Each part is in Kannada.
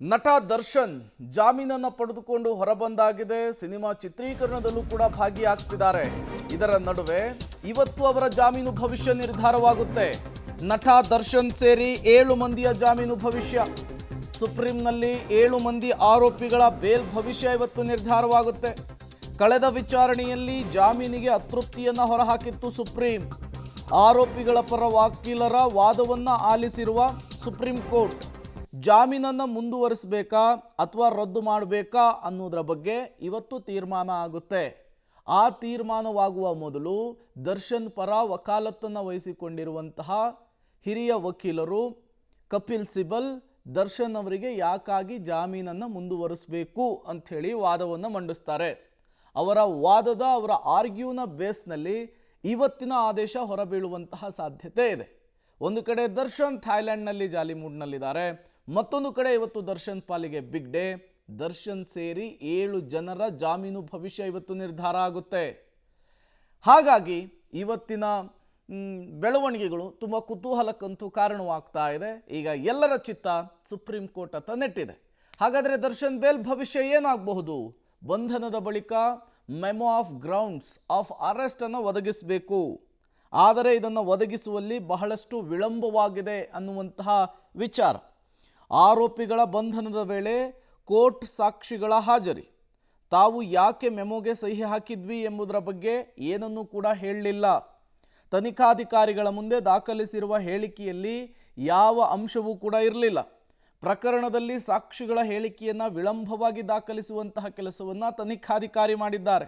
ನಟ ದರ್ಶನ್ ಜಾಮೀನನ್ನು ಪಡೆದುಕೊಂಡು ಹೊರಬಂದಾಗಿದೆ. ಸಿನಿಮಾ ಚಿತ್ರೀಕರಣದಲ್ಲೂ ಕೂಡ ಭಾಗಿಯಾಗ್ತಿದ್ದಾರೆ. ಇದರ ನಡುವೆ ಇವತ್ತು ಅವರ ಜಾಮೀನು ಭವಿಷ್ಯ ನಿರ್ಧಾರವಾಗುತ್ತೆ. ನಟ ದರ್ಶನ್ ಸೇರಿ 7 ಮಂದಿಯ ಜಾಮೀನು ಭವಿಷ್ಯ. ಸುಪ್ರೀಂನಲ್ಲಿ 7 ಮಂದಿ ಆರೋಪಿಗಳ ಬೇಲ್ ಭವಿಷ್ಯ ಇವತ್ತು ನಿರ್ಧಾರವಾಗುತ್ತೆ. ಕಳೆದ ವಿಚಾರಣೆಯಲ್ಲಿ ಜಾಮೀನಿಗೆ ಅತೃಪ್ತಿಯನ್ನು ಹೊರಹಾಕಿತ್ತು ಸುಪ್ರೀಂ. ಆರೋಪಿಗಳ ಪರ ವಕೀಲರ ವಾದವನ್ನು ಆಲಿಸಿರುವ ಸುಪ್ರೀಂ ಕೋರ್ಟ್ ಜಾಮೀನನ್ನು ಮುಂದುವರಿಸಬೇಕಾ ಅಥವಾ ರದ್ದು ಮಾಡಬೇಕಾ ಅನ್ನೋದರ ಬಗ್ಗೆ ಇವತ್ತು ತೀರ್ಮಾನ ಆಗುತ್ತೆ. ಆ ತೀರ್ಮಾನವಾಗುವ ಮೊದಲು ದರ್ಶನ್ ಪರ ವಕಾಲತ್ತನ್ನು ವಹಿಸಿಕೊಂಡಿರುವಂತಹ ಹಿರಿಯ ವಕೀಲರು ಕಪಿಲ್ ಸಿಬಲ್ ದರ್ಶನ್ ಅವರಿಗೆ ಯಾಕಾಗಿ ಜಾಮೀನನ್ನು ಮುಂದುವರಿಸಬೇಕು ಅಂಥೇಳಿ ವಾದವನ್ನು ಮಂಡಿಸ್ತಾರೆ. ಅವರ ಆರ್ಗ್ಯೂನ ಬೇಸ್ನಲ್ಲಿ ಇವತ್ತಿನ ಆದೇಶ ಹೊರಬೀಳುವಂತಹ ಸಾಧ್ಯತೆ ಇದೆ. ಒಂದು ಕಡೆ ದರ್ಶನ್ ಥಾಯ್ಲೆಂಡ್ನಲ್ಲಿ ಜಾಲಿ ಮೂಡ್ನಲ್ಲಿದ್ದಾರೆ, ಮತ್ತೊಂದು ಕಡೆ ಇವತ್ತು ದರ್ಶನ್ ಪಾಲಿಗೆ ಬಿಗ್ ಡೇ. ದರ್ಶನ್ ಸೇರಿ 7 ಜನರ ಜಾಮೀನು ಭವಿಷ್ಯ ಇವತ್ತು ನಿರ್ಧಾರ ಆಗುತ್ತೆ. ಹಾಗಾಗಿ ಇವತ್ತಿನ ಬೆಳವಣಿಗೆಗಳು ತುಂಬ ಕುತೂಹಲಕ್ಕಂತೂ ಕಾರಣವಾಗ್ತಾ ಇದೆ. ಈಗ ಎಲ್ಲರ ಚಿತ್ತ ಸುಪ್ರೀಂ ಕೋರ್ಟ್ ಹತ್ತ ನೆಟ್ಟಿದೆ. ಹಾಗಾದರೆ ದರ್ಶನ್ ಬೇಲ್ ಭವಿಷ್ಯ ಏನಾಗಬಹುದು? ಬಂಧನದ ಬಳಿಕ memo of grounds of arrest ಅನ್ನು ಒದಗಿಸಬೇಕು. ಆದರೆ ಇದನ್ನು ಒದಗಿಸುವಲ್ಲಿ ಬಹಳಷ್ಟು ವಿಳಂಬವಾಗಿದೆ ಅನ್ನುವಂತಹ ವಿಚಾರ. ಆರೋಪಿಗಳ ಬಂಧನದ ವೇಳೆ ಕೋರ್ಟ್ ಸಾಕ್ಷಿಗಳ ಹಾಜರಿ, ತಾವು ಯಾಕೆ ಮೆಮೊಗೆ ಸಹಿ ಹಾಕಿದ್ವಿ ಎಂಬುದರ ಬಗ್ಗೆ ಏನನ್ನೂ ಕೂಡ ಹೇಳಲಿಲ್ಲ. ತನಿಖಾಧಿಕಾರಿಗಳ ಮುಂದೆ ದಾಖಲಿಸಿರುವ ಹೇಳಿಕೆಯಲ್ಲಿ ಯಾವ ಅಂಶವೂ ಕೂಡ ಇರಲಿಲ್ಲ. ಪ್ರಕರಣದಲ್ಲಿ ಸಾಕ್ಷಿಗಳ ಹೇಳಿಕೆಯನ್ನು ವಿಳಂಬವಾಗಿ ದಾಖಲಿಸುವಂತಹ ಕೆಲಸವನ್ನು ತನಿಖಾಧಿಕಾರಿ ಮಾಡಿದ್ದಾರೆ.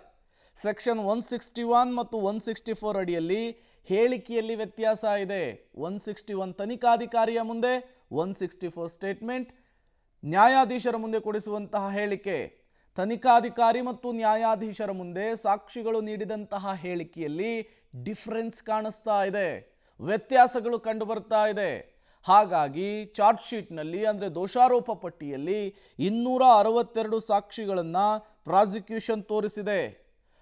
ಸೆಕ್ಷನ್ 161 ಮತ್ತು 164 ಅಡಿಯಲ್ಲಿ ಹೇಳಿಕೆಯಲ್ಲಿ ವ್ಯತ್ಯಾಸ ಇದೆ. 161 ತನಿಖಾಧಿಕಾರಿಯ ಮುಂದೆ, 164 ಸ್ಟೇಟ್ಮೆಂಟ್ ನ್ಯಾಯಾಧೀಶರ ಮುಂದೆ ಕೊಡಿಸುವಂತಹ ಹೇಳಿಕೆ. ತನಿಖಾಧಿಕಾರಿ ಮತ್ತು ನ್ಯಾಯಾಧೀಶರ ಮುಂದೆ ಸಾಕ್ಷಿಗಳು ನೀಡಿದಂತಹ ಹೇಳಿಕೆಯಲ್ಲಿ ಡಿಫರೆನ್ಸ್ ಕಾಣಿಸ್ತಾ ಇದೆ, ವ್ಯತ್ಯಾಸಗಳು ಕಂಡು ಬರ್ತಾ ಇದೆ. ಹಾಗಾಗಿ ಚಾರ್ಜ್ ಶೀಟ್ನಲ್ಲಿ ಅಂದರೆ ದೋಷಾರೋಪ ಪಟ್ಟಿಯಲ್ಲಿ 262 ಸಾಕ್ಷಿಗಳನ್ನು ಪ್ರಾಸಿಕ್ಯೂಷನ್ ತೋರಿಸಿದೆ.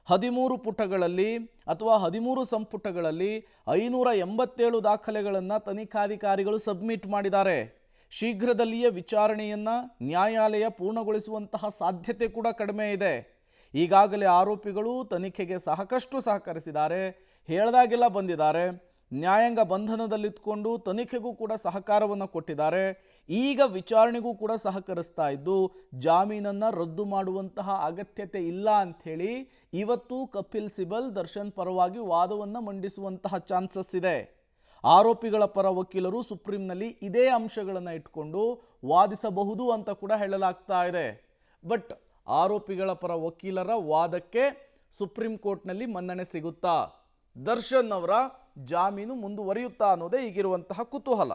13 ಪುಟಗಳಲ್ಲಿ ಅಥವಾ 13 ಸಂಪುಟಗಳಲ್ಲಿ 587 ದಾಖಲೆಗಳನ್ನು ತನಿಖಾಧಿಕಾರಿಗಳು ಸಬ್ಮಿಟ್ ಮಾಡಿದ್ದಾರೆ. ಶೀಘ್ರದಲ್ಲಿಯೇ ವಿಚಾರಣೆಯನ್ನು ನ್ಯಾಯಾಲಯ ಪೂರ್ಣಗೊಳಿಸುವಂತಹ ಸಾಧ್ಯತೆ ಕೂಡ ಕಡಿಮೆ ಇದೆ. ಈಗಾಗಲೇ ಆರೋಪಿಗಳು ತನಿಖೆಗೆ ಸಾಕಷ್ಟು ಸಹಕರಿಸಿದ್ದಾರೆ, ಹೇಳ್ದಾಗೆಲ್ಲ ಬಂದಿದ್ದಾರೆ. ನ್ಯಾಯಾಂಗ ಬಂಧನದಲ್ಲಿತ್ಕೊಂಡು ತನಿಖೆಗೂ ಕೂಡ ಸಹಕಾರವನ್ನು ಕೊಟ್ಟಿದ್ದಾರೆ. ಈಗ ವಿಚಾರಣೆಗೂ ಕೂಡ ಸಹಕರಿಸ್ತಾ ಇದ್ದು ಜಾಮೀನನ್ನು ರದ್ದು ಮಾಡುವಂತಹ ಅಗತ್ಯತೆ ಇಲ್ಲ ಅಂಥೇಳಿ ಇವತ್ತು ಕಪಿಲ್ ಸಿಬಲ್ ದರ್ಶನ್ ಪರವಾಗಿ ವಾದವನ್ನು ಮಂಡಿಸುವಂತಹ ಚಾನ್ಸಸ್ ಇದೆ. ಆರೋಪಿಗಳ ಪರ ವಕೀಲರು ಸುಪ್ರೀಂನಲ್ಲಿ ಇದೇ ಅಂಶಗಳನ್ನು ಇಟ್ಕೊಂಡು ವಾದಿಸಬಹುದು ಅಂತ ಕೂಡ ಹೇಳಲಾಗ್ತಾ ಇದೆ. ಬಟ್ ಆರೋಪಿಗಳ ಪರ ವಕೀಲರ ವಾದಕ್ಕೆ ಸುಪ್ರೀಂ ಕೋರ್ಟ್ನಲ್ಲಿ ಮನ್ನಣೆ ಸಿಗುತ್ತಾ? ದರ್ಶನ್ ಅವರ ಜಾಮೀನು ಮುಂದುವರಿಯುತ್ತಾ ಅನ್ನೋದೇ ಈಗಿರುವಂತಹ ಕುತೂಹಲ.